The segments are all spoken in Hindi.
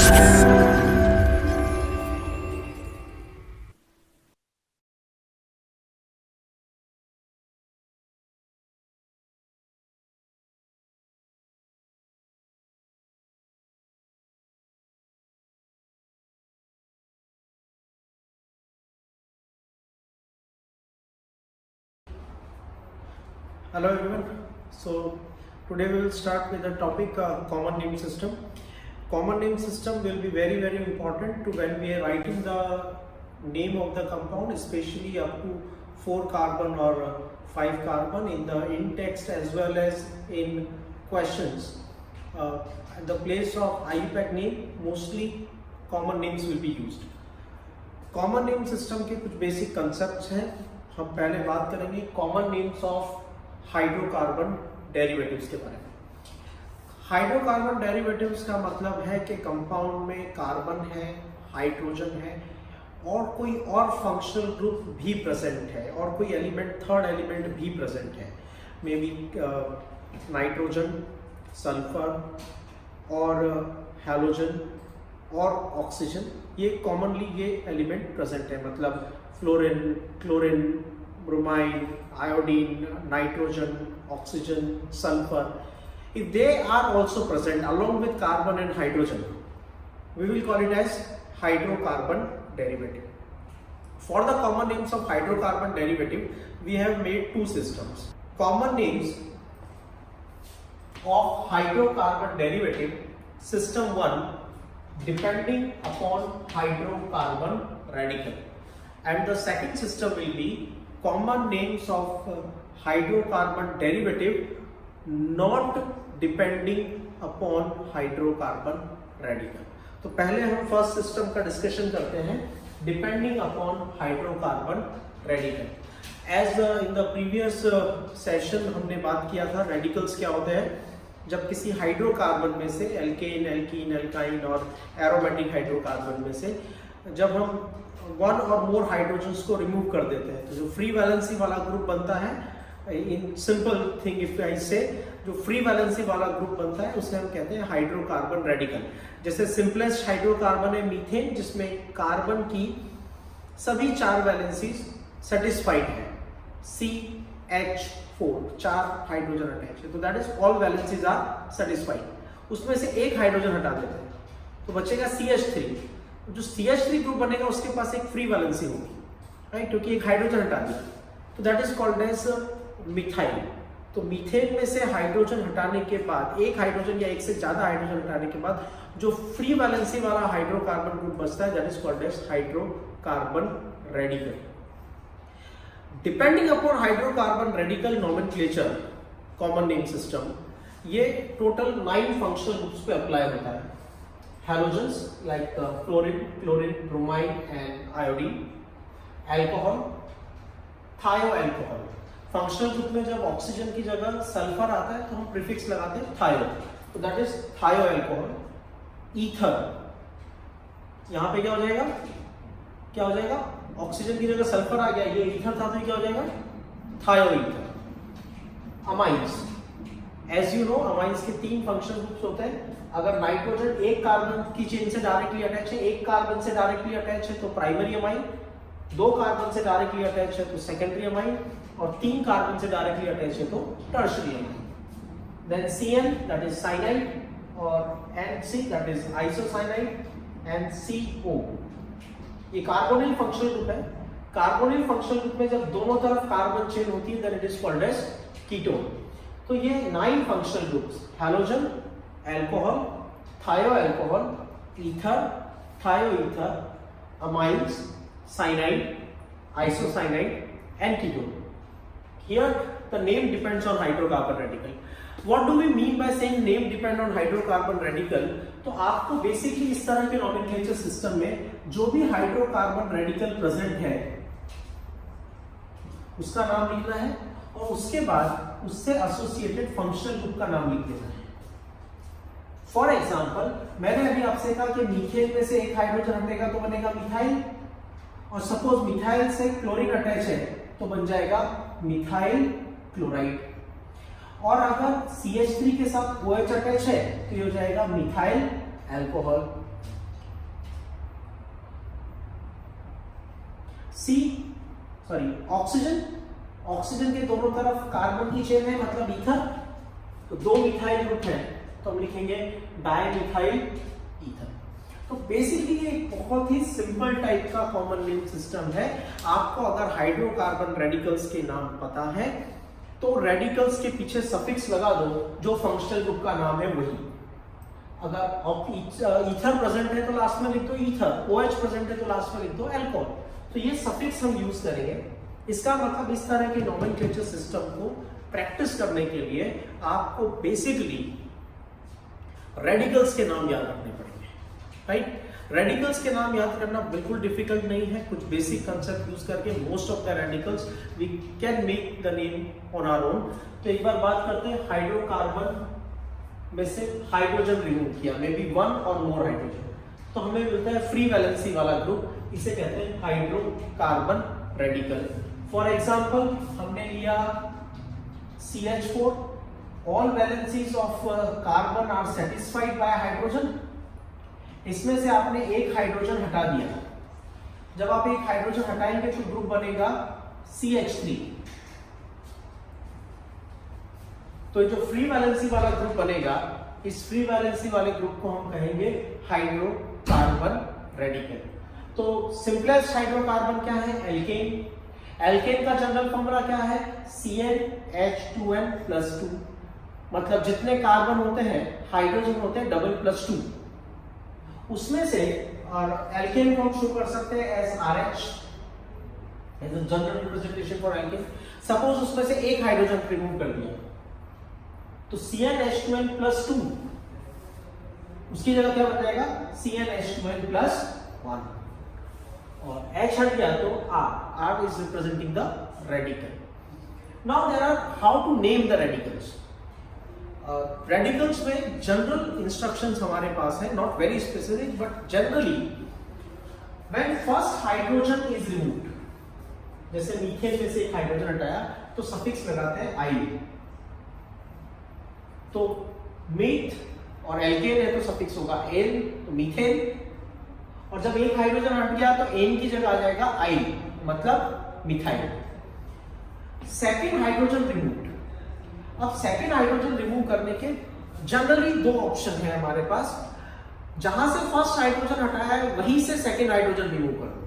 Hello everyone. So today we will start with the topic common name system. Common name system will be very important to when we are writing the name of the compound, especially up to 4 carbon or 5 carbon in the in text as well as in questions. At the place of IUPAC name, mostly common names will be used. Common name system के कुछ बेसिक कंसेप्ट्स हैं. हम पहले बात करेंगे common names of hydrocarbon derivatives के बारे में. हाइड्रोकार्बन डेरिवेटिव्स का मतलब है कि कंपाउंड में कार्बन है, हाइड्रोजन है और कोई और फंक्शनल ग्रुप भी प्रेजेंट है और कोई एलिमेंट, थर्ड एलिमेंट भी प्रेजेंट है. मे बी नाइट्रोजन, सल्फर और हैलोजन और ऑक्सीजन. ये कॉमनली ये एलिमेंट प्रेजेंट है. मतलब fluorine, chlorine, bromine, iodine, nitrogen, oxygen, sulphur. If they are also present along with carbon and hydrogen, we will call it as hydrocarbon derivative. For the common names of hydrocarbon derivative, we have made two systems. Common names of hydrocarbon derivative, system 1, depending upon hydrocarbon radical, and the second system will be common names of hydrocarbon derivative not depending upon hydrocarbon radical. तो पहले हम फर्स्ट सिस्टम का डिस्कशन करते हैं, depending upon hydrocarbon radical. As in the previous session हमने बात किया था रेडिकल्स क्या होते हैं. जब किसी हाइड्रोकार्बन में से एल्केन, एल्कीन, एल्काइन और एरोमेटिक हाइड्रोकार्बन में से जब हम वन और मोर हाइड्रोजन्स को रिमूव कर देते हैं तो जो फ्री वैलेंसी वाला ग्रुप बनता है, in simple thing if I से, जो फ्री वैलेंसी वाला ग्रुप बनता है उसे हम कहते हैं हाइड्रोकार्बन रेडिकल. जैसे सिंपलेस्ट हाइड्रोकार्बन है मीथेन, जिसमें कार्बन की सभी 4 वैलेंसीज सेटिस्फाइड है. CH4 4 हाइड्रोजन अटैच है, तो that is all valencies are satisfied. उसमें से एक हाइड्रोजन हटा देते हैं तो बचेगा CH3. जो CH3 ग्रुप बनेगा उसके पास एक फ्री वैलेंसी होगी, राइट, क्योंकि एक हाइड्रोजन हटा दिया. तो that is called as methyl. तो मीथेन में से हाइड्रोजन हटाने के बाद, एक हाइड्रोजन या एक से ज्यादा हाइड्रोजन हटाने के बाद जो फ्री वैलेंसी वाला हाइड्रोकार्बन ग्रुप बचता है that is called as hydrocarbon radical. Depending upon hydrocarbon radical nomenclature common name system, ये टोटल 9 फंक्शनल ग्रुप्स पे अप्लाई होता है. Halogens like fluorine, chlorine, bromine and iodine. Alcohol, thio alcohol. Functional group में जब ऑक्सीजन की जगह सल्फर आता है तो हम प्रीफिक्स लगाते हैं थायो, तो दैट इज थायो एल्कोहल. ईथर, यहां पे क्या हो जाएगा, क्या हो जाएगा, ऑक्सीजन की जगह सल्फर आ गया, ये ईथर था तो क्या हो जाएगा, thio ether. Amines, as you know amines के 3 फंक्शनल ग्रुप्स होते हैं. अगर नाइट्रोजन एक कार्बन की चेन से डायरेक्टली अटैच है, एक कार्बन से डायरेक्टली अटैच है तो प्राइमरी अमाइन, 2 कार्बन से डायरेक्टली अटैच है तो सेकेंडरी अमाइन और 3 कार्बन से डायरेक्टली अटैच है तो tertiary amine. Then CN that is cyanide और NC that is isocyanide and CO. ये कार्बोनिल फंक्शनल ग्रुप है. कार्बोनिल फंक्शनल ग्रुप में जब दोनों तरफ कार्बन चेन होती है then it is called as ketone. तो ये 9 functional groups, halogen, alcohol, thio alcohol, ether, thio ether, amines, cyanide, isocyanide and ketone. Here the name depends on hydrocarbon radical. What do we mean by saying name depend on hydrocarbon radical? तो आपको बेसिकली इस तरह के नोमेनक्लेचर सिस्टम में जो भी हाइड्रोकार्बन रेडिकल प्रेजेंट है उसका नाम लिखना है और उसके बाद उससे एसोसिएटेड फंक्शनल ग्रुप का नाम लिख देना है. फॉर एग्जाम्पल, मैंने अभी आपसे कहा कि मीथेन में से एक हाइड्रोजन हटेगा तो बनेगा मिथाइल, और सपोज मिथाइल से क्लोरीन अटैच है तो बन जाएगा मिथाइल क्लोराइड. और अगर CH3 के साथ OH अटैच है तो ये हो जाएगा मिथाइल अल्कोहल. ऑक्सीजन, ऑक्सीजन के दोनों तरफ कार्बन की चेन है मतलब ईथर, तो दो मिथाइल ग्रुप है तो हम लिखेंगे डाइमिथाइल ईथर। तो बेसिकली ये बहुत ही सिंपल टाइप का कॉमन नेम सिस्टम है। आपको अगर हाइड्रोकार्बन रेडिकल्स के नाम पता है तो रेडिकल्स के पीछे सफिक्स लगा दो, जो फंक्शनल ग्रुप का नाम है वही। अगर ईथर प्रेजेंट है तो लास्ट में लिख दो ईथर, OH प्रेजेंट है तो लास्ट में लिख दो एल्कोहल। तो ये सफिक्स हम यूज करेंगे। इसका मतलब इस तरह के नोमेनक्लेचर सिस्टम को प्रैक्टिस करने के लिए आपको बेसिकली रेडिकल्स के नाम याद रखने पड़ेंगे, राइट। रेडिकल्स के नाम याद करना बिल्कुल डिफिकल्ट नहीं है। कुछ बेसिक कंसेप्ट यूज करके most of the radicals we can make the name on our own. तो एक बार बात करते हैं हाइड्रोकार्बन में से हाइड्रोजन रिमूव किया, मे बी वन और मोर हाइड्रोजन, तो हमें मिलता है फ्री वैलेंसी वाला ग्रुप, इसे कहते हैं हाइड्रोकार्बन रेडिकल। फॉर एग्जांपल हमने लिया CH4, all valencies of carbon are satisfied by hydrogen. इसमें से आपने एक हाइड्रोजन हटा दिया, जब आप एक हाइड्रोजन हटाएंगे तो ग्रुप बनेगा CH3। तो जो फ्री वैलेंसी वाला ग्रुप बनेगा, इस फ्री वैलेंसी वाले ग्रुप को हम कहेंगे हाइड्रोकार्बन रेडिकल। तो सिंपलेस्ट हाइड्रोकार्बन क्या है? एल्केन। एल्केन का जनरल फॉर्मूला क्या है? CnH2n+2। मतलब जितने कार्बन होते हैं हाइड्रोजन होते हैं डबल +2, उसमें से और एल्केन को हम शो कर सकते हैं as RH, as a general representation for alkane. Suppose उसमें से एक हाइड्रोजन रिमूव कर दिया तो CnH2n+2, उसकी जगह क्या बन जाएगा? CnH2n+1, और H हट गया तो R is representing the radical. Now there are how to name the radicals. Radicals में जनरल इंस्ट्रक्शंस हमारे पास है, not very specific but generally when first hydrogen is removed, जैसे मीथेन में से एक हाइड्रोजन हटाया तो सफिक्स लगाते हैं आई। तो मीथ और एल्केन है तो सफिक्स होगा एन, तो मीथेन। और जब एक हाइड्रोजन हट गया तो एन की जगह आ जाएगा आई, मतलब मिथाइल। Second hydrogen removed. अब सेकेंड हाइड्रोजन रिमूव करने के जनरली दो ऑप्शन है हमारे पास। जहां से फर्स्ट हाइड्रोजन हटाया है वहीं से सेकेंड हाइड्रोजन रिमूव कर दो,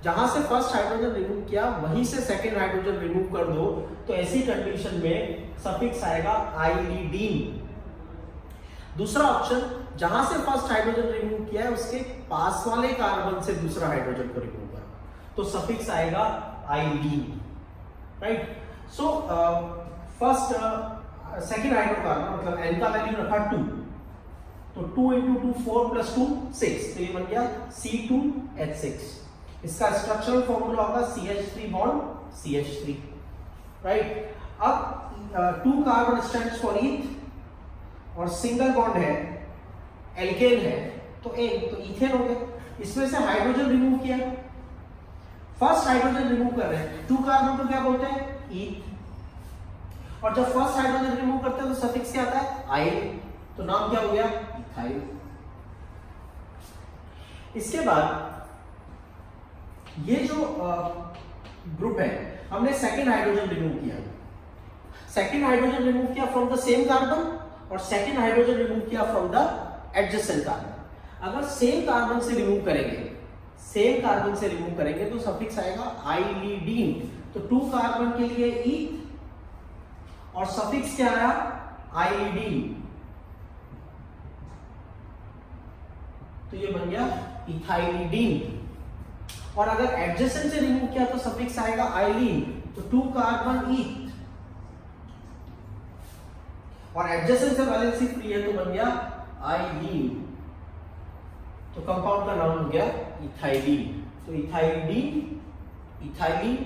जहां से फर्स्ट हाइड्रोजन रिमूव किया वहीं से सेकेंड हाइड्रोजन रिमूव कर दो, तो ऐसी कंडीशन में सफिक्स आएगा आइलिडीन। दूसरा ऑप्शन, जहां से फर्स्ट हाइड्रोजन रिमूव किया है उसके पास वाले कार्बन से दूसरा हाइड्रोजन को रिमूव करो, तो सफिक्स आएगा आइलीन, right. So first second hydrocarbon मतलब एन का वैल्यू रखा 2, तो 2 × 2 4 + 2 6, तो ये बन गया C2H6। इसका स्ट्रक्चरल फॉर्मूला होगा CH3 बॉन्ड CH3, राइट। अब 2 कार्बन स्टैंड्स फॉर ईथ और सिंगल बॉन्ड है, एल्केन है तो एन, तो इथेन हो गया। इसमें से हाइड्रोजन रिमूव किया, फर्स्ट हाइड्रोजन रिमूव कर रहे हैं, 2 कार्बन को क्या बोलते हैं? ईथ। और जब फर्स्ट हाइड्रोजन रिमूव करते हैं तो सफिक्स क्या आता है? आइल, तो नाम क्या हो गया? इथाइल। इसके बाद ये जो ग्रुप है, हमने सेकेंड हाइड्रोजन रिमूव किया, सेकेंड हाइड्रोजन रिमूव किया फ्रॉम द सेम कार्बन और सेकेंड हाइड्रोजन रिमूव किया फ्रॉम द एडजेसेंट कार्बन। अगर सेम कार्बन से रिमूव करेंगे, सेम कार्बन से रिमूव करेंगे तो सफिक्स आएगा आइलिडीन। तो 2 कार्बन के लिए ईथ और सफिक्स क्या आया? आइलिडीन, तो ये बन गया इथाइलिडीन। और अगर एडजेसेंट से रिमूव किया तो सफिक्स आएगा आइलीन, तो 2 कार्बन ईथ और एडजेसेंट से वैलेंसी फ्री है तो बन गया आइलीन, तो कंपाउंड का नाम हो गया इथाइलीन। तो इथाइलिडीन, इथाइलीन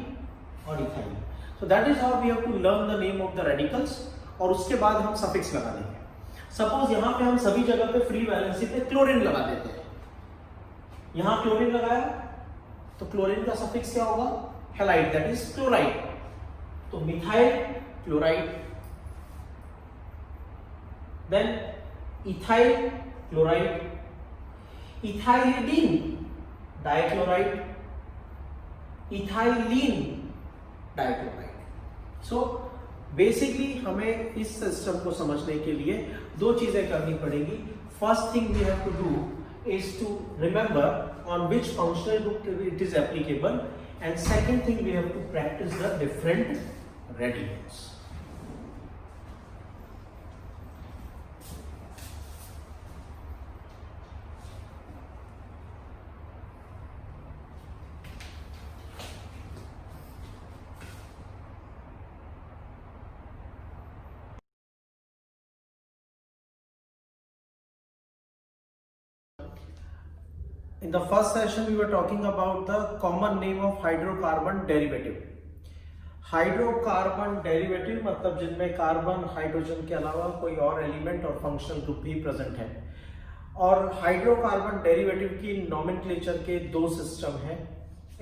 और ethylene. So that is how we have to learn the name of the radicals, और उसके बाद हम सफिक्स लगा देंगे। सपोज यहां पे हम सभी जगह पे फ्री वैलेंसी पे क्लोरीन लगा देते हैं, यहां क्लोरीन लगाया तो क्लोरीन का सफिक्स क्या होगा? Halide, that is chloride. तो methyl chloride, then ethyl chloride, ethylidene dichloride, ethylene dichloride. So basically हमें इस सिस्टम को समझने के लिए दो चीजें करनी पड़ेगी। First thing we have to do is to remember on which functional group it is applicable, and second thing we have to practice the different radicals. In the first session, we were talking about the common name of hydrocarbon derivative. Hydrocarbon derivative मतलब जिनमें कार्बन हाइड्रोजन के अलावा कोई और एलिमेंट और फंक्शनल ग्रुप भी प्रेजेंट है। और हाइड्रोकार्बन डेरिवेटिव की नॉमेनक्लेचर के दो सिस्टम हैं,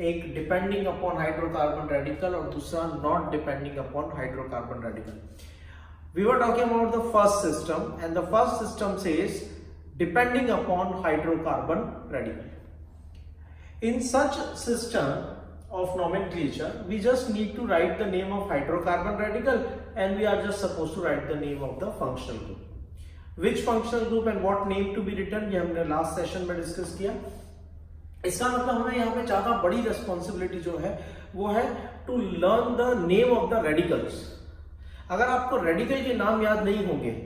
एक डिपेंडिंग अपॉन हाइड्रोकार्बन रेडिकल और दूसरा not depending upon hydrocarbon radical. We were talking about the first system, and the first system says depending upon hydrocarbon radical. In such system of nomenclature, we just need to write the name of hydrocarbon radical and we are just supposed to write the name of the functional group. Which functional group and what name to be written, ये हमने last session में discuss किया। इसका मतलब हमें यहाँ पे ज्यादा बड़ी responsibility जो है वो है to learn the name of the radicals। अगर आपको radical के नाम याद नहीं होंगे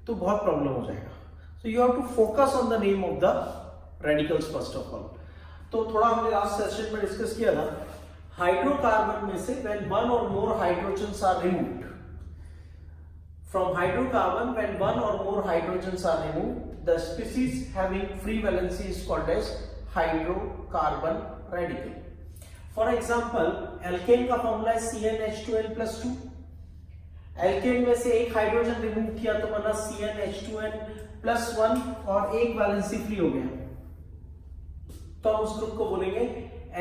तो बहुत प्रॉब्लम हो जाएगा। So you have to focus on the name of the radicals first of all। तो थोड़ा हमने लास्ट सेशन में डिस्कस किया था, हाइड्रोकार्बन में से when one or more hydrogens are removed from hydrocarbon, when one or more hydrogens are removed, the species having free valency is called as hydrocarbon radical। For example, alkane का फॉर्मूला है CnH2n+2। एल्केन में से एक हाइड्रोजन रिमूव किया तो बना CnH2n+1 और एक वैलेंसी फ्री हो गया, तो हम उस ग्रुप को बोलेंगे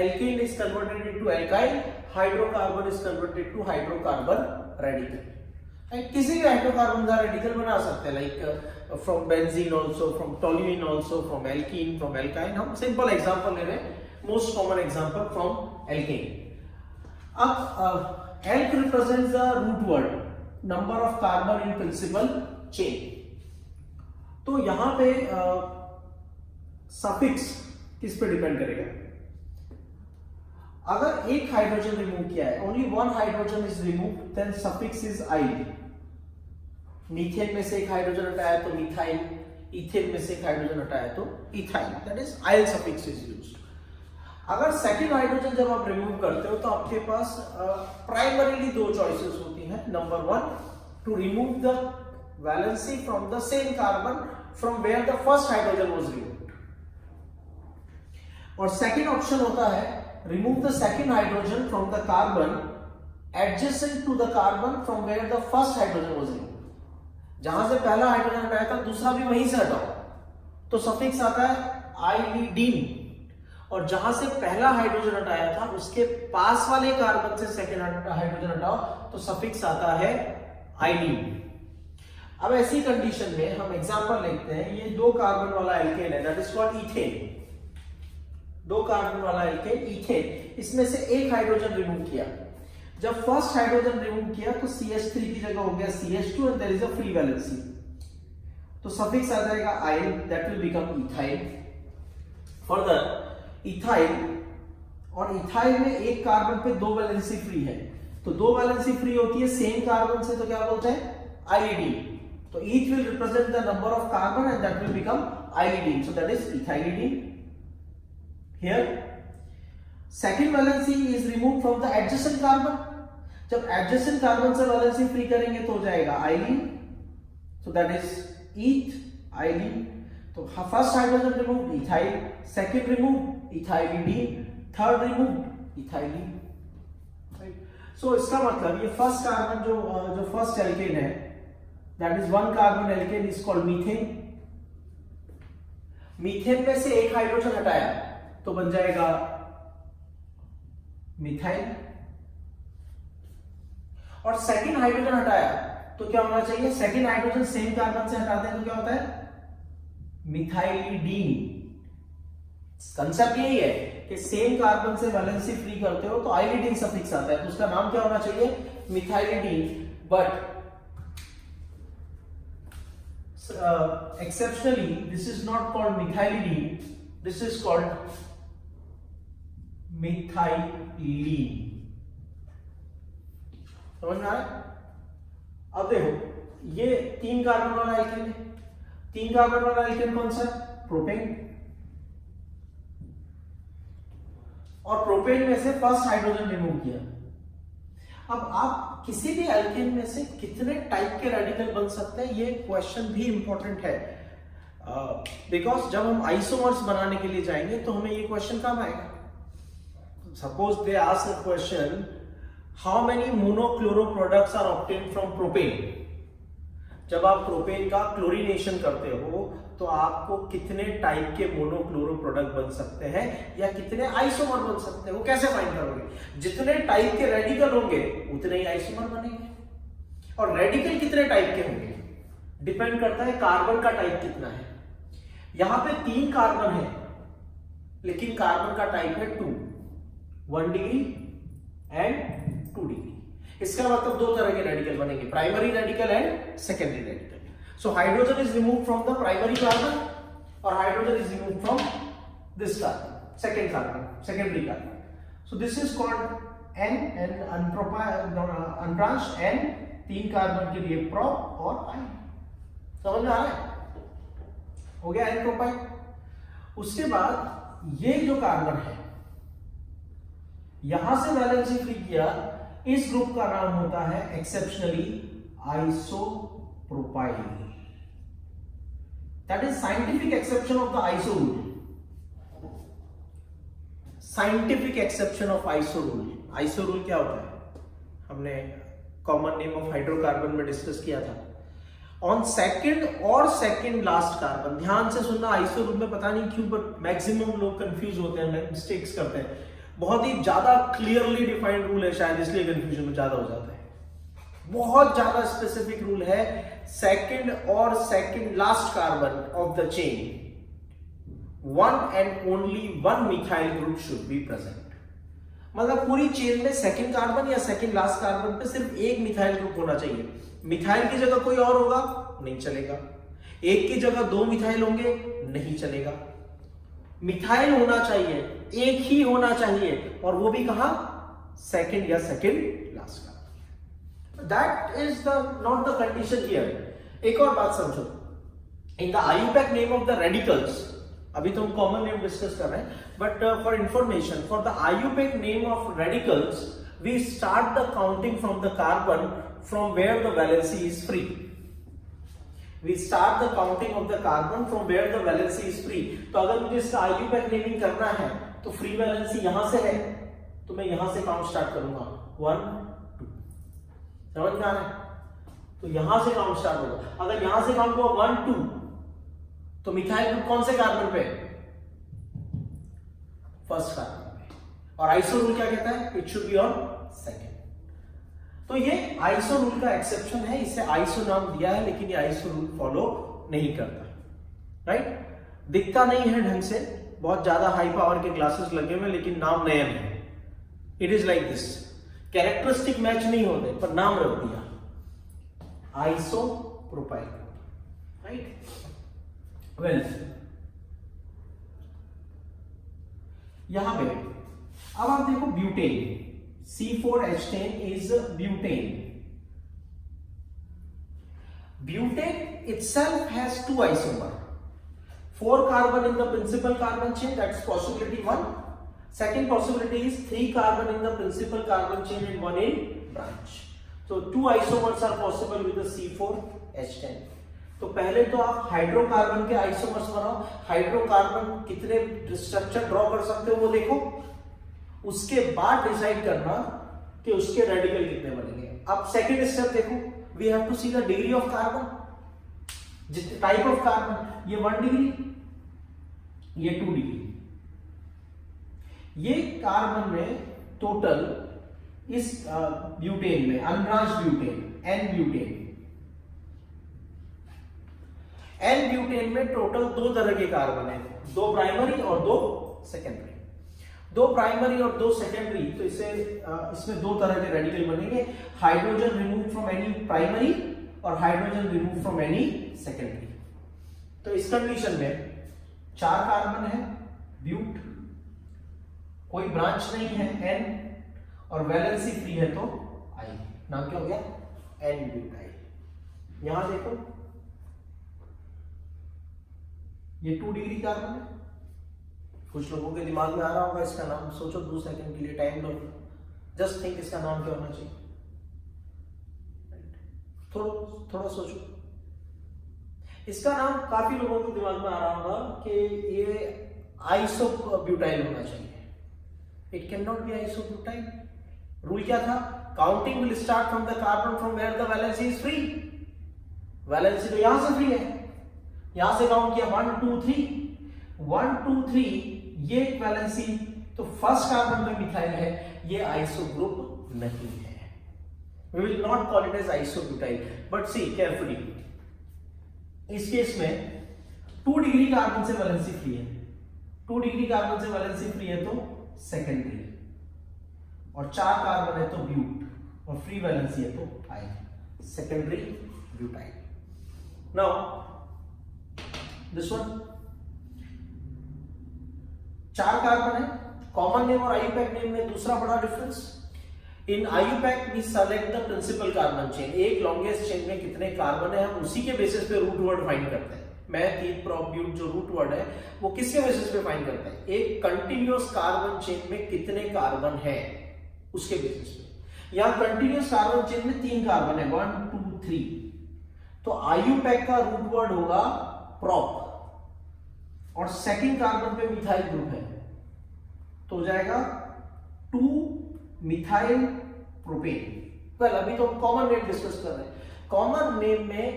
alkane is converted into alkyl, hydrocarbon is converted to hydrocarbon radical. किसी भी हाइड्रोकार्बन का रेडिकल बना सकते हैं, like from benzene also, from toluene also, from alkene, from alkyne. हम सिंपल एग्जांपल ले रहे हैं, most common example from alkane. अब alk represents the root word number of carbon in principal chain. तो यहां पे सफिक्स किस पे डिपेंड करेगा? अगर एक हाइड्रोजन रिमूव किया है, only one hydrogen is remove, then suffix is yl. Methane में से एक हाइड्रोजन हटाया तो मिथाइल, इथेन में से एक हाइड्रोजन हटाया तो ethyl, that is yl suffix is used. अगर सेकंड हाइड्रोजन जब आप रिमूव करते हो तो आपके पास प्राइमरीली दो चॉइसेस होती हैं। Number one, to remove the valency from the same carbon from where the first hydrogen was removed, और सेकंड ऑप्शन होता है remove the second hydrogen from the carbon adjacent to the carbon from where the first hydrogen was removed. जहां से पहला हाइड्रोजन हटाया था दूसरा भी वहीं से हटाओ तो सफिक्स आता है आइलिडीन, और जहां से पहला हाइड्रोजन हटाया था उसके पास वाले कार्बन से सेकेंड हाइड्रोजन हटाओ तो सफिक्स आता है आइलीन। अब ऐसी कंडीशन में हम एग्जांपल लेते हैं, ये दो कार्बन वाला एल्केन है, दैट इज कॉल्ड इथेन। दो कार्बन वाला एल्केन इथेन, इसमें से एक हाइड्रोजन रिमूव किया। जब फर्स्ट हाइड्रोजन रिमूव किया तो CH3 की जगह हो गया CH2 and there is a free valency, तो सफिक्स आ जाएगा yl, that will become ethyl. Further ethyl, और इथाइल में एक कार्बन पे दो वैलेंसी फ्री है, तो दो वैलेंसी फ्री होती है सेम कार्बन से, तो क्या बोलते हैं आइलिडीन। तो each will represent the number of carbon and that will become ylidene, so that is ethylidene. Here second valency is removed from the adjacent carbon, जब एडजेसेंट कार्बन से वैलेंसी फ्री करेंगे तो हो जाएगा आइलिन, सो दैट इज ईथ आइलिन। तो first hydrogen remove ethyl, second remove ethylidene, third remove ethylene. So इसका मतलब ये फर्स्ट कार्बन जो फर्स्ट एल्केन है, that is one carbon alkane is called methane. Methane में से एक हाइड्रोजन हटाया तो बन जाएगा मिथाइल, और सेकंड हाइड्रोजन हटाया तो क्या होना चाहिए, सेकंड हाइड्रोजन सेम कार्बन से हटाते हैं तो क्या होता है मिथाइलिडीन। कंसेप्ट यही है कि सेम कार्बन से वैलेंसी फ्री करते हो तो आइलिडीन सफिक्स आता है, तो उसका नाम क्या होना चाहिए, methylidene. But exceptionally this is not called methylidene, this is called methylene। समझ में आ रहा है? अब देखो ये 3 कार्बन वाला एल्केन है, 3 कार्बन वाला एल्केन कौन सा है, प्रोपेन। और प्रोपेन में से फर्स्ट हाइड्रोजन रिमूव किया। अब आप किसी भी एल्केन में से कितने टाइप के रेडिकल बन सकते हैं, ये क्वेश्चन भी इंपॉर्टेंट है, बिकॉज जब हम आइसोमर्स बनाने के लिए जाएंगे तो हमें ये क्वेश्चन काम आएगा। Suppose they ask a question, how many monochloro products are obtained from propane. जब आप प्रोपेन का क्लोरीनेशन करते हो तो आपको कितने टाइप के मोनोक्लोरो प्रोडक्ट बन सकते हैं या कितने आइसोमर बन सकते हैं, वो कैसे फाइंड करोगे। जितने टाइप के रेडिकल होंगे उतने ही आइसोमर बनेंगे। और रेडिकल कितने टाइप के होंगे डिपेंड करता है कार्बन का टाइप कितना है। यहां पे 3 कार्बन है लेकिन कार्बन का टाइप है 2, 1 डिग्री एंड 2 डिग्री। इसका मतलब 2 तरह के रेडिकल बनेंगे, primary radical and secondary radical. So hydrogen is removed from the primary carbon or hydrogen is removed from this carbon, secondary carbon. So this is called N and unbranched N, 3 carbon के लिए prop और I। समझ में आ रहा है? हो गया N प्रोपाइल। उसके बाद ये जो कार्बन है यहां से वैलेंसी फ्री किया, इस ग्रुप का नाम होता है exceptionally isopropyl. That is scientific exception of the iso rule। Scientific exception of iso rule। iso rule क्या होता है, हमने कॉमन नेम ऑफ हाइड्रोकार्बन में डिस्कस किया था। ऑन सेकंड और सेकंड लास्ट कार्बन, ध्यान से सुनना, आइसो रूल में पता नहीं क्यों बट मैक्सिमम लोग कंफ्यूज होते हैं, मिस्टेक्स करते हैं। बहुत ही ज्यादा क्लियरली डिफाइंड रूल है, शायद इसलिए कंफ्यूजन ज्यादा हो जाता है। बहुत ज्यादा स्पेसिफिक रूल है, सेकंड और second last carbon of the chain, 1 and only 1 methyl group should be present. मतलब पूरी चेन में सेकंड कार्बन या सेकंड लास्ट कार्बन पे सिर्फ एक मिथाइल ग्रुप होना चाहिए। मिथाइल की जगह कोई और होगा नहीं चलेगा, एक की जगह 2 मिथाइल होंगे नहीं चलेगा। मिथाइल होना चाहिए, एक ही होना चाहिए, और वो भी कहां, सेकंड या सेकंड लास्ट का। That is not the condition here। एक और बात समझो, in the IUPAC name of the radicals, अभी तो हम कॉमन नेम डिस्कस कर रहे हैं, but for information, for the IUPAC name of radicals we start the counting from the carbon from where the valency is free। We start the counting of the carbon from where the valency is free। तो अगर मुझे इसका IUPAC नेमिंग करना है तो फ्री वैलेंसी यहां से है, तो मैं यहां से काउंट स्टार्ट करूंगा, 1 2। समझ में आ रहा है? तो यहां से काउंट स्टार्ट होगा। अगर यहां से काउंट हुआ 1 2, तो मिथाइल ग्रुप कौन से कार्बन पे, फर्स्ट कार्बन पे। और आइसो रूल क्या कहता है, it should be on second. तो ये आइसो रूल का एक्सेप्शन है, इसे आइसो नाम दिया है, लेकिन ये आइसो रूल फॉलो नहीं करता। राइट, दिखता नहीं है ढंग से, बहुत ज्यादा हाई पावर के ग्लासेस लगे हुए, लेकिन नाम नया है। It is like this, characteristic match नहीं होते पर नाम रख दिया, आइसोप्रोपाइल। राइट, वेल यहां पे अब आप देखो butane, C4H10 is butane। Butane itself has 2 isomer, 4 carbon in the principal carbon chain, that's possibility 1। Second possibility is 3 carbon in the principal carbon chain and 1 in branch। So 2 isomers are possible with the C4H10। तो पहले तो आप हाइड्रोकार्बन के आइसोमर्स बनाओ, हाइड्रोकार्बन कितने स्ट्रक्चर ड्रॉ कर सकते हो वो देखो, उसके बाद डिसाइड करना कि उसके रेडिकल कितने बनेंगे। अब सेकंड स्टेप देखो, we have to see the degree of carbon, जितने टाइप ऑफ कार्बन, ये 1 डिग्री, ये 2 डिग्री। ये कार्बन में टोटल इस ब्यूटेन में, अनब्रांच्ड ब्यूटेन, एन ब्यूटेन, में टोटल 2 तरह के कार्बन है, 2 प्राइमरी और 2 सेकेंडरी। दो प्राइमरी और दो सेकेंडरी, तो इसमें दो तरह के रेडिकल बनेंगे, hydrogen remove from any primary और hydrogen remove from any secondary. तो इस कंडीशन में 4 कार्बन है, ब्यूट, कोई ब्रांच नहीं है N, और वैलेंसी फ्री है तो I, नाम क्या हो गया, N ब्यूटाइल। यहां देखो ये 2 डिग्री कार्बन है, कुछ लोगों के दिमाग में आ रहा होगा इसका नाम, सोचो 2 सेकंड के लिए टाइम लो, जस्ट थिंक इसका नाम क्या होना चाहिए, थोड़ा सोचो। इसका नाम काफी लोगों के दिमाग में आ रहा होगा कि ये आइसोब्यूटाइल होना चाहिए। It can not be isobutyl. Rule क्या था, counting will start from the carbon from where the valency is free. Valency तो यहां से फ्री है, यहां से काउंट किया 1 2 3 1 2 3, ये एक वैलेंसी, तो फर्स्ट कार्बन में मिथाइल है, ये आइसो ग्रुप नहीं है। We will not call it as isobutyl, but see carefully. इस केस में 2 डिग्री कार्बन से वैलेंसी फ्री है, 2 डिग्री कार्बन से वैलेंसी फ्री है तो सेकेंडरी, और 4 कार्बन है तो ब्यूट, और फ्री वैलेंसी है तो आई, secondary butyl. Now this one 4 carbon है, कॉमन नेम और आईयूपैक नेम में दूसरा बड़ा difference, in IUPAC we select the principal carbon chain, एक लॉन्गेस्ट चेन में कितने कार्बन है हम उसी के बेसिस पे रूट वर्ड फाइंड करते हैं। मैथ प्रोप ब्यूट जो रूट वर्ड है वो किसके बेसिस पे फाइंड करते हैं, एक कंटिन्यूअस कार्बन चेन में कितने कार्बन है उसके बेसिस पे। यहां कंटिन्यूअस कार्बन चेन में 3 कार्बन है, 1 2 3, तो आईयूपैक का रूट वर्ड होगा प्रोप, और सेकंड कार्बन पे मिथाइल ग्रुप है तो हो जाएगा 2 मिथाइल प्रोपेन। वेल अभी तो हम कॉमन नेम डिस्कस कर रहे हैं, कॉमन नेम में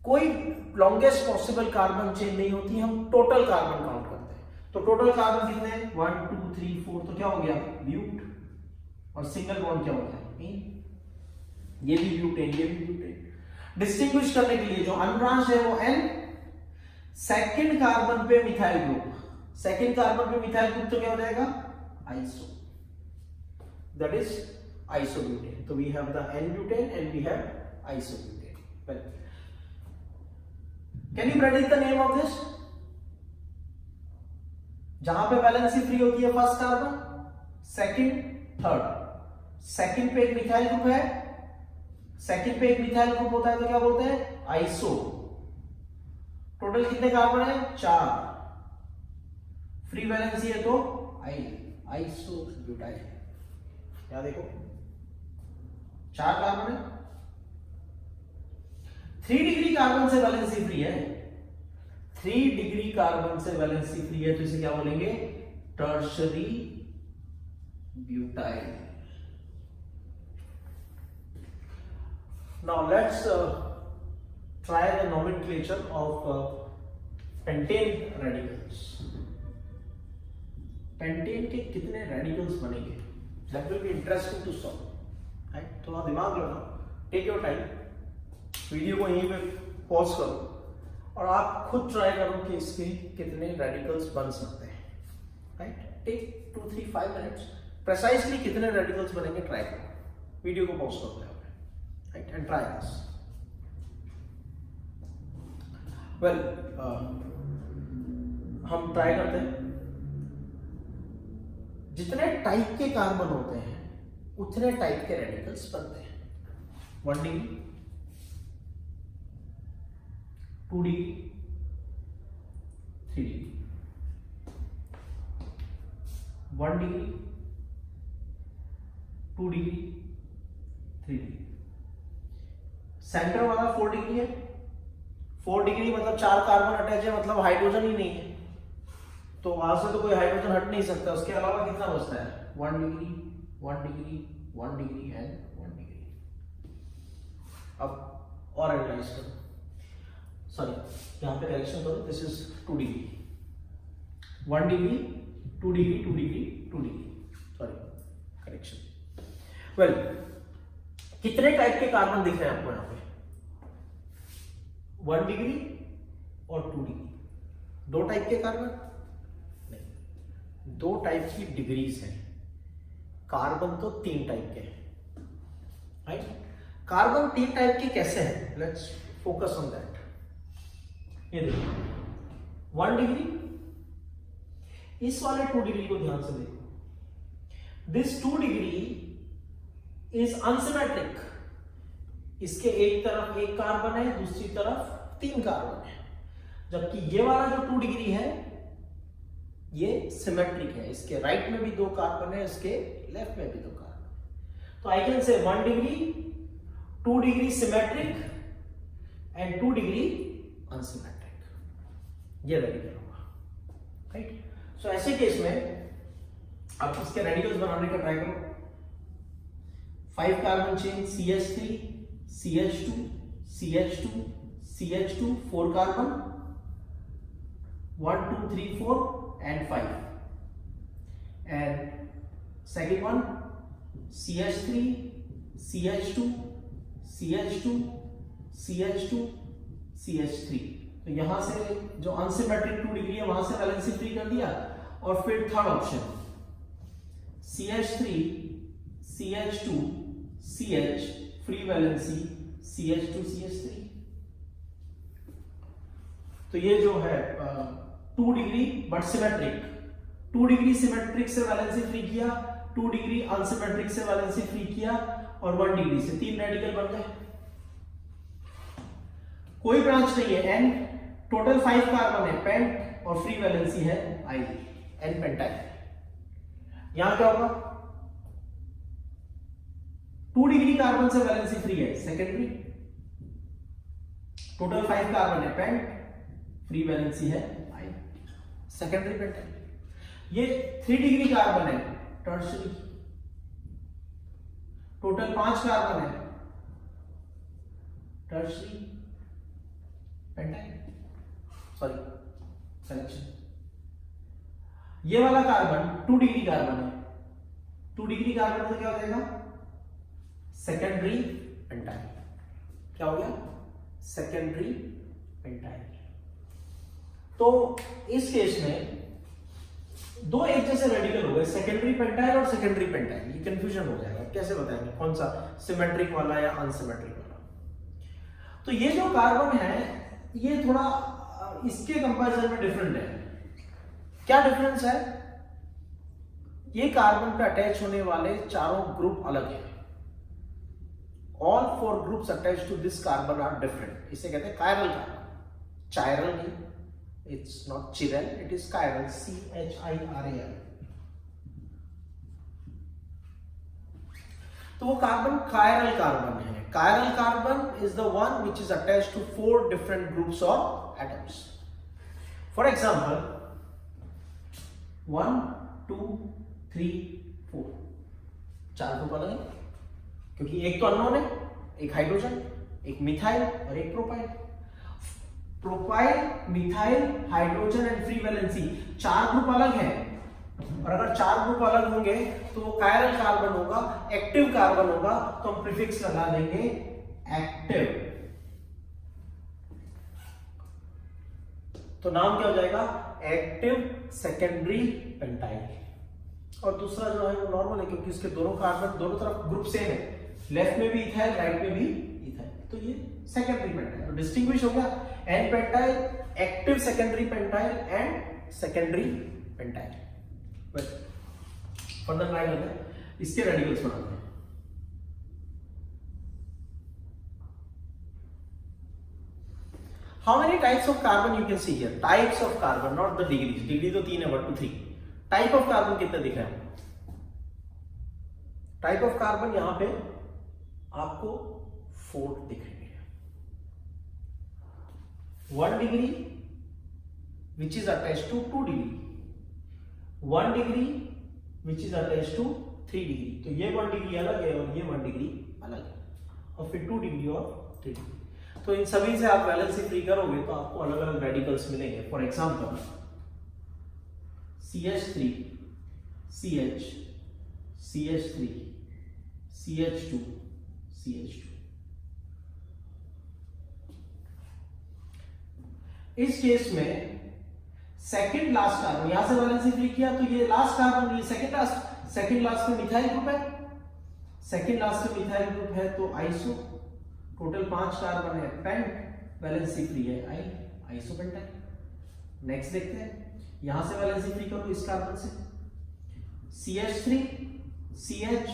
कोई लॉन्गेस्ट पॉसिबल कार्बन चेन नहीं होती, हम टोटल कार्बन काउंट करते हैं। तो टोटल कार्बन कितने हैं 1 2 3 4, तो क्या हो गया ब्यूट, और सिंगल बॉन्ड क्या होता है, ये भी ब्यूटेन, ये भी ब्यूटेन। डिस्टिंग्विश करने के लिए जो अनब्रांच है वो N, सेकंड कार्बन पे मिथाइल ग्रुप, सेकंड कार्बन पे मिथाइल ग्रुप तो क्या हो जाएगा iso, that is isobutane. So we have the N-butane and we have isobutane. Well, can you predict the name of this? जहां पे वैलेंसी फ्री होती है first carbon, second, third, second पे एक मिथाइल ग्रुप है, सेकंड पे एक मिथाइल ग्रुप होता है तो क्या बोलते हैं आइसो। टोटल कितने कार्बन है 4, फ्री वैलेंसी है तो आइसोब्यूटाइल। क्या देखो 4 कार्बन है, 3 डिग्री कार्बन से वैलेंसी फ्री है, 3 डिग्री कार्बन से वैलेंसी फ्री है तो इसे क्या बोलेंगे tertiary butyl. Now let's try the nomenclature of pentane radicals. Pentane के कितने रेडिकल्स बनेंगे, that will be interesting to solve, right? थोड़ा दिमाग लगाओ, टेक योर टाइम, वीडियो को यहीं पे पॉज करो और आप खुद ट्राई करो कि इसके कितने रेडिकल्स बन सकते हैं, राइट? टेक 2 3 5 मिनट्स, प्रिसाइसली कितने रेडिकल्स बनेंगे ट्राई करो, वीडियो को पॉज कर दो, right, and try this. Well हम ट्राई करते हैं, जितने टाइप के कार्बन होते हैं उतने टाइप के रेडिकल्स बनते हैं। 1 degree, 2 degree, 3 degree, 1 degree, 2 degree, 3 degree. Centre वाला 4 डिग्री है, 4 डिग्री मतलब 4 कार्बन अटैच है, मतलब हाइड्रोजन ही नहीं है, तो वहां से तो कोई हाइड्रोजन हट नहीं सकता। उसके अलावा कितना बचता है 1 degree, 1 degree, 1 degree and 1 degree. अब और एनालाइज करो, सॉरी यहां पे करेक्शन करो, this is 2 degree, 1 degree, 2 degree, 2 degree, 2 degree, sorry correction. Well कितने टाइप के कार्बन दिख रहे हैं आपको यहाँ पे 1 डिग्री और 2 डिग्री, 2 टाइप के कार्बन नहीं, दो टाइप की डिग्रीज हैं, कार्बन तो 3 टाइप के हैं, राइट। कार्बन 3 टाइप के कैसे हैं, लेट्स फोकस ऑन दैट। ये देखो 1 डिग्री, इस वाले 2 डिग्री को ध्यान से देखो, दिस 2 डिग्री इज अनसिमेट्रिक, इसके एक तरफ एक कार्बन है, दूसरी तरफ 3 कार्बन है, जबकि ये वाला जो 2 डिग्री है ये सिमेट्रिक है, इसके राइट में भी 2 कार्बन है, इसके लेफ्ट में भी 2 कार्बन। तो I can say 1 degree, 2 degree symmetric and 2 degree unsymmetric, ये रेडिकल होगा, राइट। सो ऐसे केस में आप इसके रेडिकल्स बनाने का ट्राई करो। 5 carbon chain CH3 CH2 CH2 CH2, 4 carbon, 1 2 3 4 and 5, and second one CH3 CH2 CH2 CH2 CH3। तो यहां से जो अनसिमेट्रिक 2 डिग्री है वहां से वैलेंसी फ्री कर दिया, और फिर third option CH3 CH2 CH, free valency CH2 CH3। तो ये जो है 2 degree but symmetric, 2 degree symmetric से वैलेंसी फ्री किया, 2 डिग्री अनसिमेट्रिक से वैलेंसी फ्री किया, और 1 डिग्री से 3 रेडिकल बन गए। कोई ब्रांच नहीं है, N, टोटल 5 कार्बन है, पेंट, और फ्री वैलेंसी है I, N पेंटाइल। यहां क्या होगा, 2 डिग्री कार्बन से वैलेंसी फ्री है, सेकेंडरी, टोटल 5 कार्बन है, पेंट, फ्री वैलेंसी है I, सेकेंडरी पेंटाइल। ये 3 डिग्री कार्बन है, टर्शियरी, टोटल 5 कार्बन है, टर्शियरी पेंटाइल, सॉरी करेक्शन। ये वाला कार्बन 2 डिग्री कार्बन है, 2 डिग्री कार्बन से क्या हो जाएगा, सेकेंडरी पेंटाइल। क्या हो गया, सेकेंडरी पेंटाइल। तो इस केस में 2 एक जैसे रेडिकल हो गए, सेकेंडरी पेंटाइल और सेकेंडरी पेंटाइल। ये कंफ्यूजन हो जाएगा, कैसे बताएंगे कौन सा सिमेट्रिक वाला या अनसिमेट्रिक वाला। तो ये जो कार्बन है ये थोड़ा इसके कंपैरिजन में डिफरेंट है। क्या डिफरेंस है, ये कार्बन पे अटैच होने वाले चारों ग्रुप अलग हैं। All 4 groups attach to this carbon are different. इसे कहते हैं कायरल कार्बन, चायरल नहीं, it's not chiral, it is chiral, CHIRAL। तो वो कार्बन कायरल कार्बन है। Chiral carbon is the one which is attached to 4 different groups of atoms. For example, 1 2 3 4, 4 group अलग है, क्योंकि एक तो अननोन है, एक हाइड्रोजन, एक मिथाइल और एक propyl. Propyl, methyl, hydrogen and free valency 4 group अलग हैं, और अगर 4 ग्रुप अलग होंगे तो वो कायरल कार्बन होगा, एक्टिव कार्बन होगा, तो हम प्रीफिक्स लगा देंगे एक्टिव। तो नाम क्या हो जाएगा, एक्टिव सेकेंडरी पेंटाइल। और दूसरा जो है वो नॉर्मल है, क्योंकि इसके दोनों कार्बन दोनों तरफ ग्रुप सेम है, लेफ्ट में भी इथाइल, राइट में भी इथाइल, तो ये सेकेंडरी पेंटाइल। तो डिस्टिंग्विश हो गया n pentyl, active secondary pentyl and secondary pentyl. Further try करते हैं, इसके रेडिकल्स बनाते हैं। How many types of carbon you can see here? Types of carbon, not the degrees. Degree तो 3 है, 1 2 3। टाइप ऑफ कार्बन कितने दिख रहे हैं? टाइप ऑफ कार्बन यहां पे आपको 4 दिखेंगे। 1 degree which is attached to 2 degree, 1 degree which is attached to 3 degree. तो ये 1 डिग्री अलग है और ये 1 डिग्री अलग है, और फिर 2 डिग्री और 3 डिग्री। तो इन सभी से आप वैलेंसी फ्री करोगे तो आपको अलग अलग रेडिकल्स मिलेंगे। For example CH3 CH CH3 CH2 CH2। इस केस में सेकंड लास्ट कार्बन, यहां से वैलेंसी फ्री किया तो ये लास्ट कार्बन, ये सेकंड लास्ट में मिथाइल ग्रुप है, सेकंड लास्ट में मिथाइल ग्रुप है तो आइसो, टोटल 5 कार्बन है, पेंट, वैलेंसी फ्री है आइसोपेंटाइल। नेक्स्ट देखते हैं, यहां से वैलेंसी फ्री करो इस कार्बन से, CH3 CH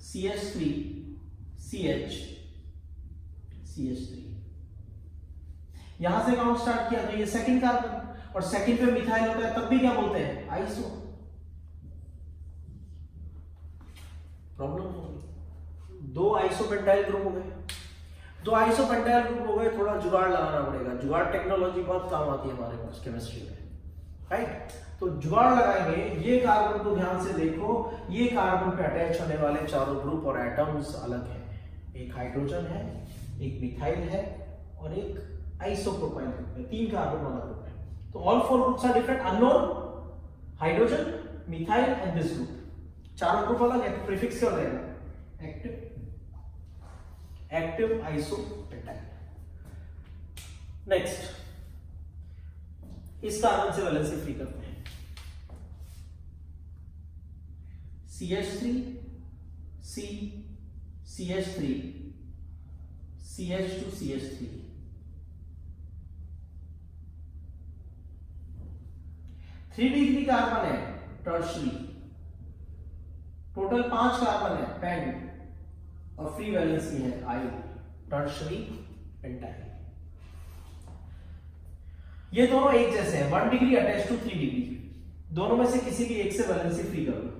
CH3 CH CH3, यहां से काउंट स्टार्ट किया तो ये सेकंड कार्बन, और सेकंड पे मिथाइल होता है तब भी क्या बोलते हैं आइसो। प्रॉब्लम हो गई, 2 आइसोपेंटाइल ग्रुप हो गए, 2 आइसोपेंटाइल ग्रुप हो गए, थोड़ा जुगाड़ लगाना पड़ेगा, जुगाड़ टेक्नोलॉजी बहुत काम आती है हमारे पास केमिस्ट्री में, राइट। तो जुगाड़ लगाएंगे, ये कार्बन को ध्यान से देखो, ये कार्बन पे अटैच होने वाले चारों ग्रुप और एटम्स अलग हैं, एक हाइड्रोजन है, एक मिथाइल है और एक आइसोप्रोपाइल ग्रुप है, 3 कार्बन वाला ग्रुप है। तो all 4 groups are different, unknown, hydrogen, methyl and this group, चारों ग्रुप अलग है, प्रीफिक्स क्या हो जाएगा एक्टिव आइसोपेंटाइल। नेक्स्ट, इस कार्बन से वैलेंसी फ्री करते हैं, CH3 C CH3 CH2 CH3, 3 degree carbon है टर्शरी, टोटल 5 कार्बन है पेंट, और फ्री वैलेंसी है आई, टर्शरी पेंटाइल। ये दोनों एक जैसे हैं, 1 डिग्री अटैच टू 3 डिग्री, दोनों में से किसी भी एक से वैलेंसी फ्री करो।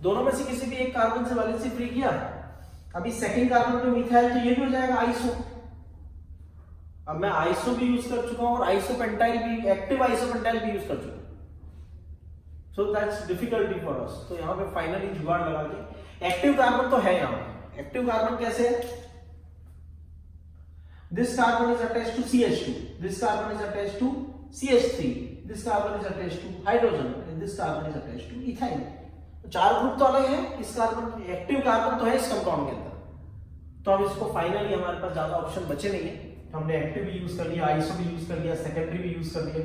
दोनों में से किसी भी एक कार्बन से वैलेंसी फ्री किया, अभी सेकंड कार्बन पे मिथाइल, तो ये भी हो जाएगा आइसो। अब मैं आइसो भी यूज कर चुका हूं और आइसोपेंटाइल भी, एक्टिव आइसोपेंटाइल भी यूज कर चुका हूं, so that's difficulty for us. तो यहां पे फाइनली जुगाड़ लगा के, एक्टिव कार्बन तो है यहां, एक्टिव कार्बन कैसे है, this carbon is attached to CH2, this carbon is attached to CH3, this carbon is attached to hydrogen and this carbon is attached to ethyl. 4 group तो अलग है इस कार्बन के, एक्टिव कार्बन तो है इस कंपाउंड के अंदर, तो अब इसको फाइनली हमारे पास ज्यादा ऑप्शन बचे नहीं है, हमने एक्टिव भी यूज कर लिया, आइसो भी यूज कर लिया, सेकेंडरी भी यूज कर लिया।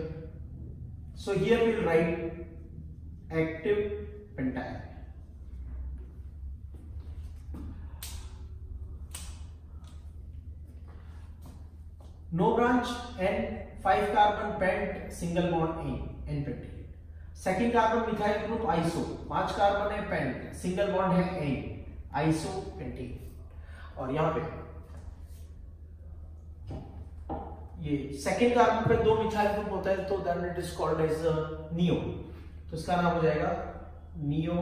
So here we will write active pentyl. No branch and 5 carbon pent single bond n pentane, second carbon methyl group iso, 5 carbon है पेंट, सिंगल बॉन्ड है एन, आइसो पेंटेन। और यहां पे ये सेकेंड कार्बन पे 2 मिथाइल ग्रुप होता है तो then it is called as neo, तो इसका नाम हो जाएगा neo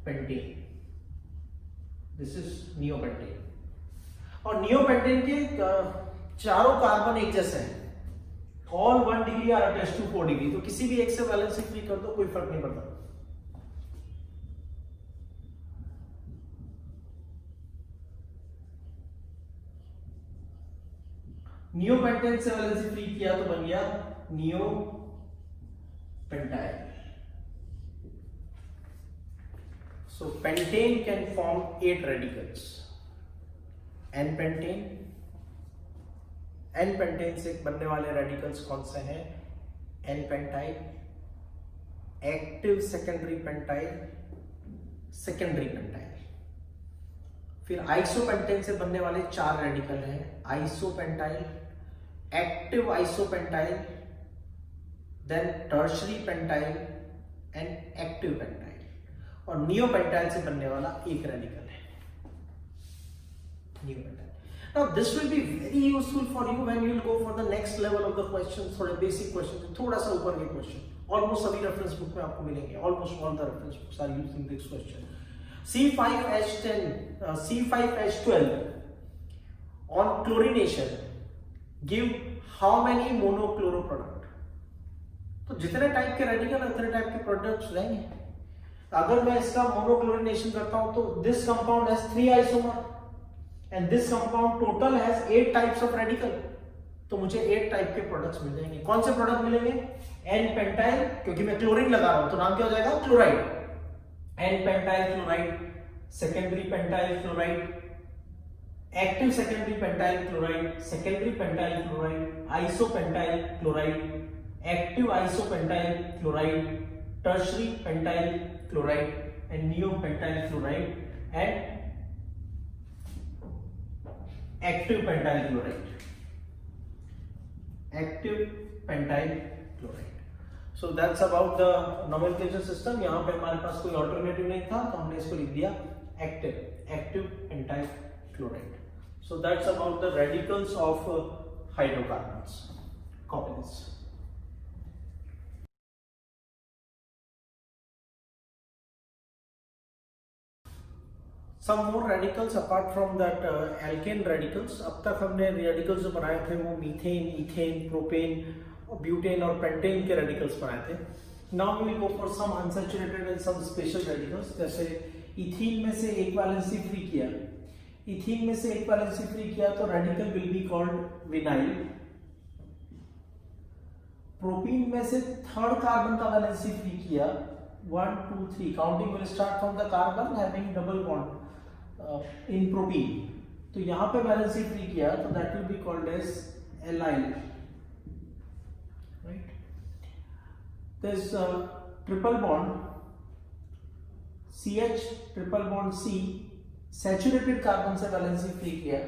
pentane, this is neo pentane. और नियो पेंटेन के चारों कार्बन एक जैसे हैं, all 1 degree are attached to 4 degree, तो किसी भी एक से वैलेंसी फ्री कर दो, कोई फर्क नहीं पड़ता। नियो पेंटेन से वैलेंसी फ्री किया तो बन गया neo pentyl. So pentane can form 8 radicals, n pentane, n pentane से बनने वाले रेडिकल्स कौन से हैं, n pentyl, active secondary pentyl, secondary pentyl. फिर आइसोपेंटेन से बनने वाले 4 रेडिकल हैं, isopentyl, active isopentyl, then tertiary pentyl and active pentyl, और नियोपेंटाइल से बनने वाला एक रेडिकल है neopentyl. Now this will be very useful for you when you will go for the next level of the questions, थोड़े basic questions, थोड़ा सा ऊपर के क्वेश्चन, ऑलमोस्ट सभी रेफरेंस बुक में आपको मिलेंगे, almost all the reference books are using this question. C5H10 C5H12 on chlorination give how many monochloro product, तो जितने टाइप के रेडिकल है उतने टाइप के प्रोडक्ट्स रहेंगे। अगर मैं इसका मोनोक्लोरिनेशन करता हूं तो this compound has 3 isomer and this compound total has 8 types of radical, तो मुझे 8 टाइप के प्रोडक्ट्स मिल जाएंगे। कौन से प्रोडक्ट मिलेंगे? एन पेंटाइल, क्योंकि मैं क्लोरीन लगा रहा हूं तो नाम क्या हो जाएगा? Chloride. N pentyl chloride, secondary pentyl chloride, active secondary pentyl chloride, secondary pentyl chloride, isopentyl chloride, active isopentyl chloride, tertiary pentyl chloride and neopentyl chloride and active pentyl chloride. Active pentyl chloride. So that's about the nomenclature system. यहाँ पे हमारे पास कोई alternative नहीं था तो हमने इसको लिख दिया active pentyl chloride. So that's about the radicals of hydrocarbons, covalents. Some more radicals apart from that alkane radicals. अब तक हमने radicals जो बनाए थे वो मीथेन, इथेन, प्रोपेन, ब्यूटेन और पेंटेन के radicals बनाए थे. Now we will go for some unsaturated and some special radicals. जैसे इथीन में से एक वैलेंसी फ्री किया, इथीन में से एक वैलेंसी फ्री किया तो radical will be called vinyl. Propene में से थर्ड कार्बन का वैलेंसी फ्री किया, 1 2 3, counting will start from the carbon having double bond in propene. तो यहां पे वैलेंसी फ्री किया तो that will be called as allyl. Right, this triple bond CH triple bond C saturated carbon से वैलेंसी फ्री किया,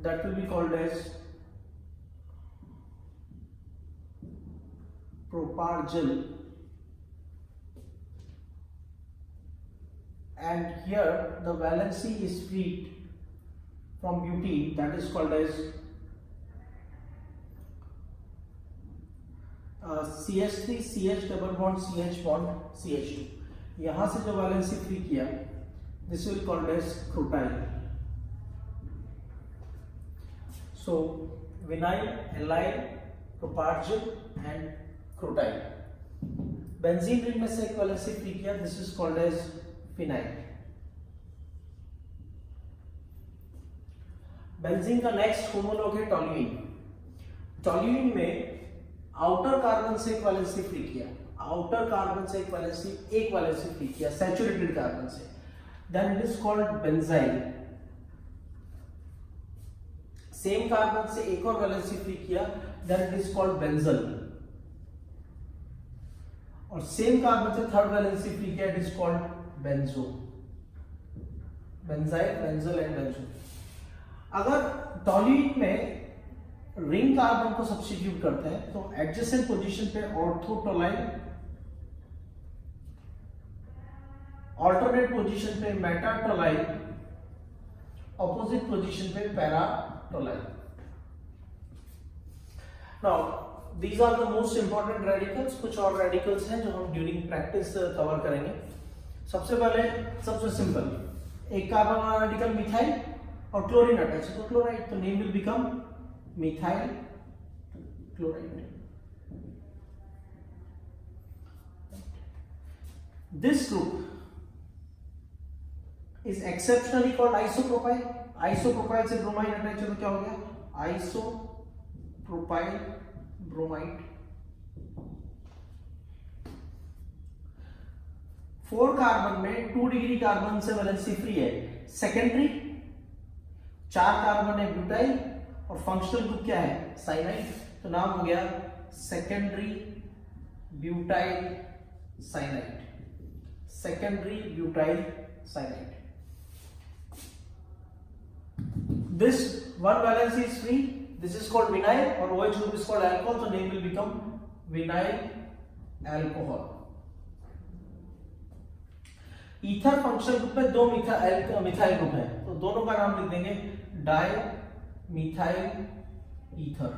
that will be called as propargyl. And here the valency is freed from butene, that is called as CH3 CH double bond CH bond CH2. यहां से जो वैलेंसी फ्री किया, this will called as crotyl. So vinyl, allyl, propargyl and crotyl. Benzene ring में से एक वैलेंसी फ्री किया, this is called as phenyl. Benzene का नेक्स्ट होमोलॉग है टॉल्यूइन. टॉल्यूइन में आउटर कार्बन से एक वैलेंसी फ्री किया, आउटर कार्बन से एक वैलेंसी फ्री किया सैचुरेटेड कार्बन से, then it is called benzyl. Same carbon से एक और वैलेंसी फ्री किया, then it is called benzal. और सेम कार्बन से थर्ड वैलेंसी फ्री किया, it is called benzo. Benzyl, benzal and benzo. अगर टॉल्यूइन में रिंग कार्बन को सब्स्टिट्यूट करते हैं तो एडजेसेंट पोजीशन पे ऑर्थोटोलाइन, ऑल्टरनेट पोजीशन पे मेटाटोलाइन, ऑपोजिट पोजीशन पे paratoluene. Now these are the most important radicals. कुछ और radicals हैं जो हम during practice कवर करेंगे. सबसे पहले सबसे सिंपल, एक कार्बन वाला रेडिकल मिथाइल और क्लोरीन अटैच है तो क्लोराइड, तो name will become methyl chloride. This group is exceptionally called isopropyl. Isopropyl से ब्रोमाइन अटैच है तो क्या हो गया? Isopropyl bromide. 4 कार्बन में 2 डिग्री कार्बन से वैलेंसी फ्री है, सेकेंडरी. 4 कार्बन है ब्यूटाइल और फंक्शनल ग्रुप क्या है? साइनाइड. तो नाम हो गया secondary butyl cyanide. Secondary butyl cyanide. This one valence is free. This is called vinyl or OH group is called alcohol, so name will become vinyl alcohol. Ether functional group में 2 मिथाइल ग्रुप है तो दोनों का नाम लिख देंगे डाई मिथाइल ईथर.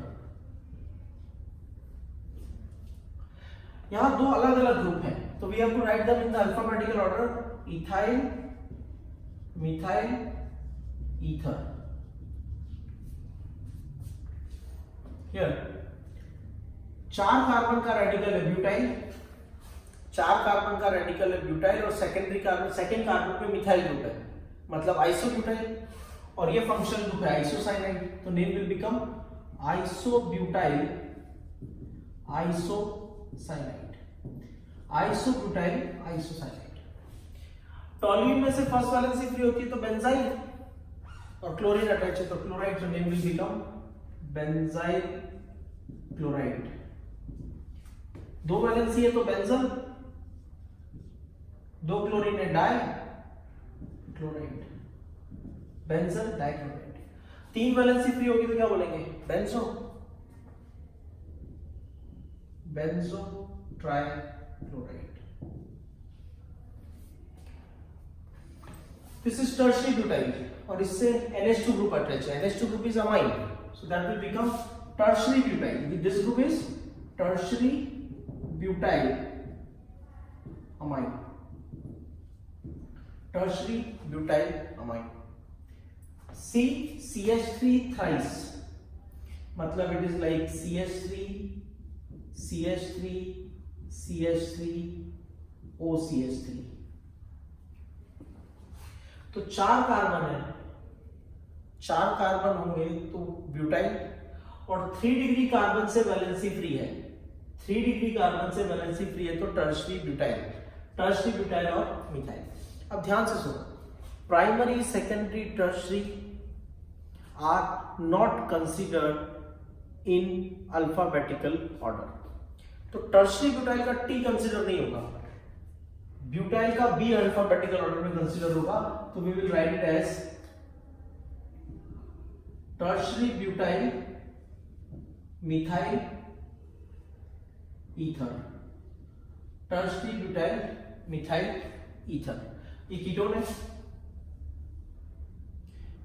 यहां 2 अलग अलग ग्रुप हैं तो we have to write them in the alphabetical order. Ethyl, methyl, ether. Here 4 carbon का रेडिकल है ब्यूटाइल, 4 कार्बन का रेडिकल है ब्यूटाइल और सेकेंड कार्बन पे मिथाइल ग्रुप है, मतलब आइसोब्यूटाइल. और ये फंक्शनल ग्रुप है आइसोसाइनाइड, तो name will become isobutyl isocyanide, isobutyl isocyanide. Toluene में से फर्स्ट वैलेंसी फ्री होती है तो बेंजाइल, और क्लोरीन अटैच है तो क्लोराइड, जो name will become benzyl chloride. दो वैलेंसी है तो बेंजल, दो क्लोरीन है डाई क्लोराइड, बेंजल डाइक्लोराइड। तीन वैलेंसी फ्री होगी तो क्या बोलेंगे? Benzo, benzo trichloride. This is tertiary butyl, और इससे NH2 ग्रुप अटैच है। NH2 group is amine, so that will become tertiary butyl. This group is tertiary butyl amine, tertiary butyl amine. C CH3 thrice, मतलब it is like CH3 CH3 CH3 OCH3। तो चार कार्बन है, चार कार्बन होंगे तो ब्यूटाइल, और 3 डिग्री कार्बन से वैलेंसी फ्री है, 3 डिग्री कार्बन से वैलेंसी फ्री है तो टर्शियरी ब्यूटाइल, टर्शियरी ब्यूटाइल और मिथाइल। अब ध्यान से सुनो, primary secondary tertiary are not considered in alphabetical order. तो टर्शियरी ब्यूटाइल का T कंसिडर नहीं होगा, ब्यूटाइल का B अल्फाबेटिकल ऑर्डर में कंसिडर होगा, तो we will write it as tertiary butyl methyl ether, tertiary butyl methyl ether. ये कीटोन है,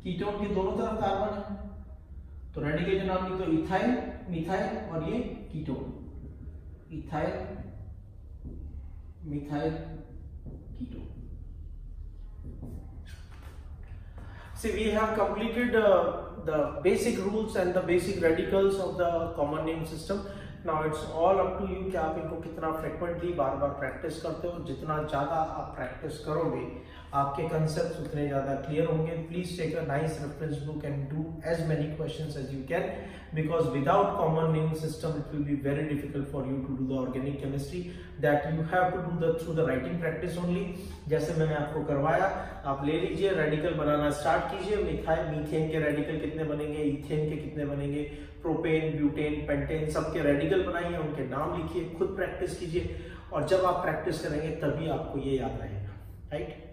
कीटोन के दोनों तरफ कार्बन है, तो रेडिकल का नाम लिख दो इथाइल मिथाइल, और ये ketone ethyl methyl ketone. See, we have completed the basic rules and the basic radicals of the common name system. Now it's all up to you कि आप इनको कितना frequently बार बार प्रैक्टिस करते हो। जितना ज़्यादा आप प्रैक्टिस करोगे आपके concepts उतने ज़्यादा clear होंगे। Please take a nice reference book and do as many questions as you can, because without common name system it will be very difficult for you to do the organic chemistry, that you have to do through the writing practice only। जैसे मैंने आपको करवाया, आप ले लीजिए, रेडिकल बनाना स्टार्ट कीजिए। मिथाइल मीथेन के रेडिकल कितने बनेंगे, इथेन के कितने बनेंगे, प्रोपेन ब्यूटेन पेंटेन सबके रेडिकल बनाइए, उनके नाम लिखिए, खुद प्रैक्टिस कीजिए, और जब आप प्रैक्टिस करेंगे तभी आपको ये याद रहेगा, राइट।